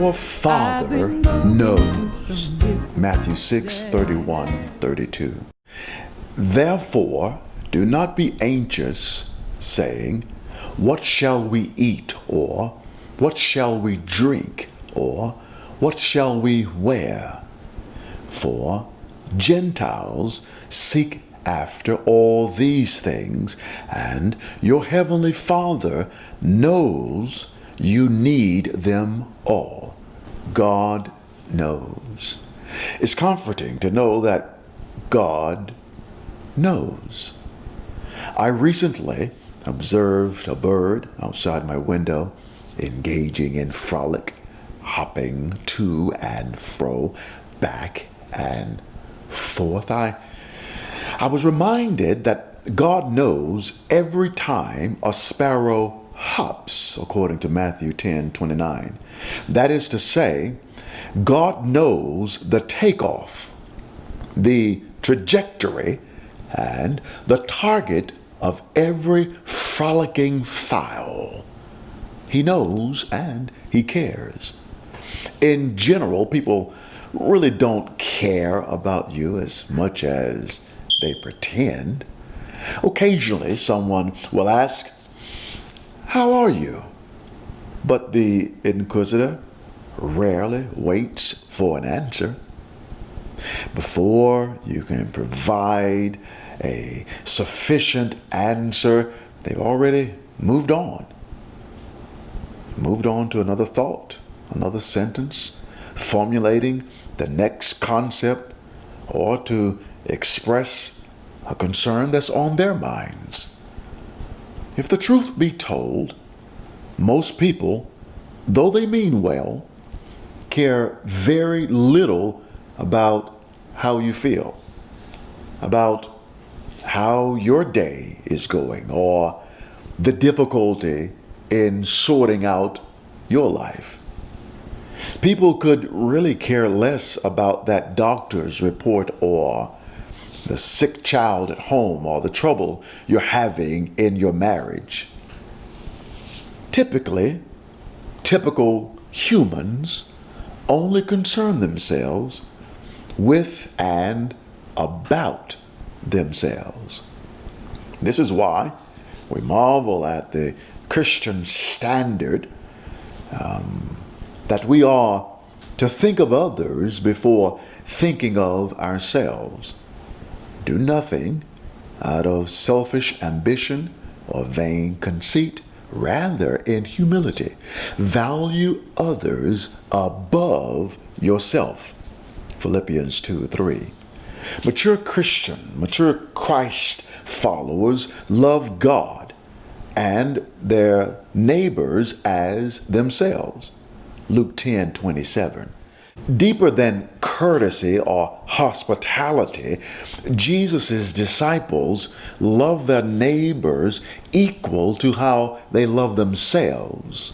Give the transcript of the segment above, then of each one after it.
Our Father knows. Matthew 6:31-32. Therefore, do not be anxious, saying, what shall we eat? Or what shall we drink? Or what shall we wear? For Gentiles seek after all these things, and your heavenly Father knows you need them all. God knows. It's comforting to know that God knows. I recently observed a bird outside my window engaging in frolic, hopping to and fro, back and forth. I was reminded that God knows every time a sparrow hops, according to Matthew 10:29. That is to say, God knows the takeoff, the trajectory, and the target of every frolicking fowl. He knows and he cares. In general, people really don't care about you as much as they pretend. Occasionally, someone will ask, how are you? But the inquisitor rarely waits for an answer. Before you can provide a sufficient answer, they've already moved on to another thought, another sentence, formulating the next concept, or to express a concern that's on their minds. If the truth be told, most people, though they mean well, care very little about how you feel, about how your day is going, or the difficulty in sorting out your life. People could really care less about that doctor's report, or the sick child at home, or the trouble you're having in your marriage. Typical humans only concern themselves with and about themselves. This is why we marvel at the Christian standard that we are to think of others before thinking of ourselves. Do nothing out of selfish ambition or vain conceit. Rather, in humility, value others above yourself. Philippians 2:3. Mature Christ followers love God and their neighbors as themselves. Luke 10:27. Deeper than courtesy or hospitality, Jesus' disciples love their neighbors equal to how they love themselves.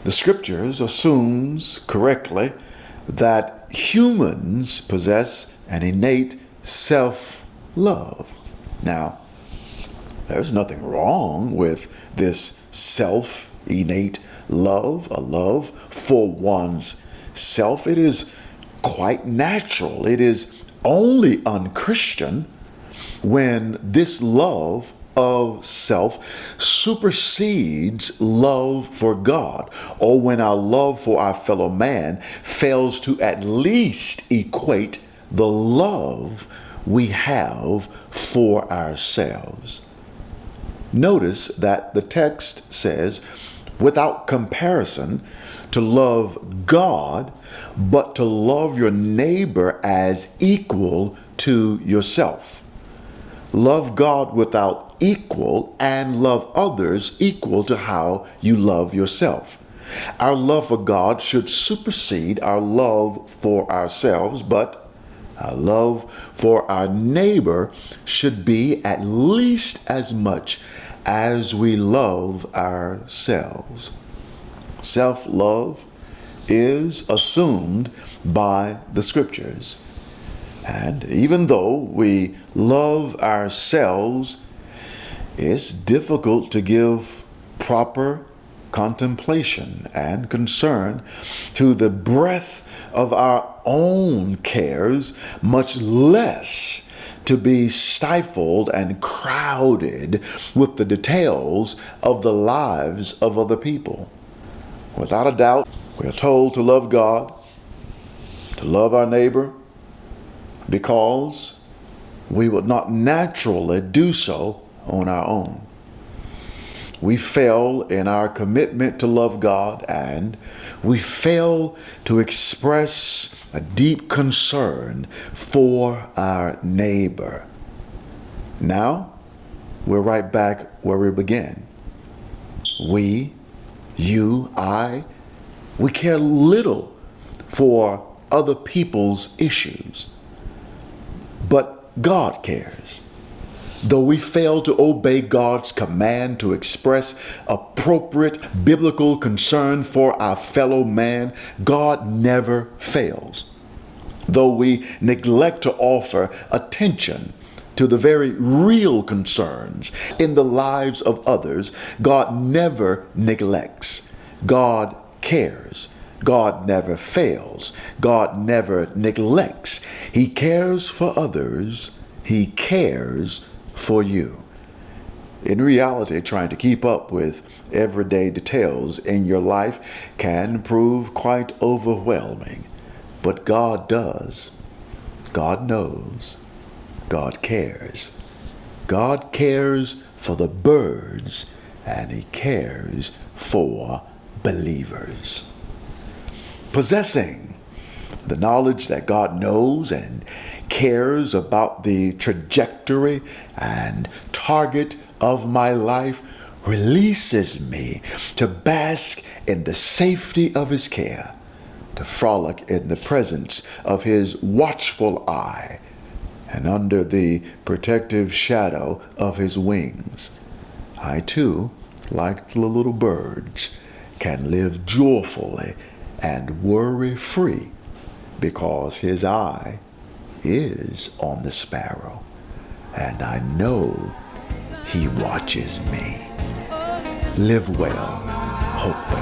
The scriptures assumes correctly that humans possess an innate self-love. Now, there's nothing wrong with this innate love, a love for one's self. It is quite natural. It is only unchristian when this love of self supersedes love for God, or when our love for our fellow man fails to at least equate the love we have for ourselves. Notice that the text says, without comparison, to love God, but to love your neighbor as equal to yourself. Love God without equal, and love others equal to how you love yourself. Our love for God should supersede our love for ourselves, but our love for our neighbor should be at least as much as we love ourselves. Self-love is assumed by the scriptures. And even though we love ourselves, it's difficult to give proper contemplation and concern to the breadth of our own cares, much less to be stifled and crowded with the details of the lives of other people. Without a doubt, we are told to love God, to love our neighbor, because we would not naturally do so on our own. We fail in our commitment to love God, and we fail to express a deep concern for our neighbor. Now, we're right back where we began. We, you, I, we care little for other people's issues, but God cares. Though we fail to obey God's command to express appropriate biblical concern for our fellow man, God never fails. Though we neglect to offer attention to the very real concerns in the lives of others, God never neglects. God cares. God never fails. God never neglects. He cares for others. He cares for you. In reality, trying to keep up with everyday details in your life can prove quite overwhelming. But God does. God knows. God cares. God cares for the birds, and He cares for believers. Possessing the knowledge that God knows and cares about the trajectory and target of my life releases me to bask in the safety of His care, to frolic in the presence of His watchful eye, and under the protective shadow of His wings. I too, like the little birds, can live joyfully and worry-free because His eye is on the sparrow, and I know He watches me. Live well, hope well.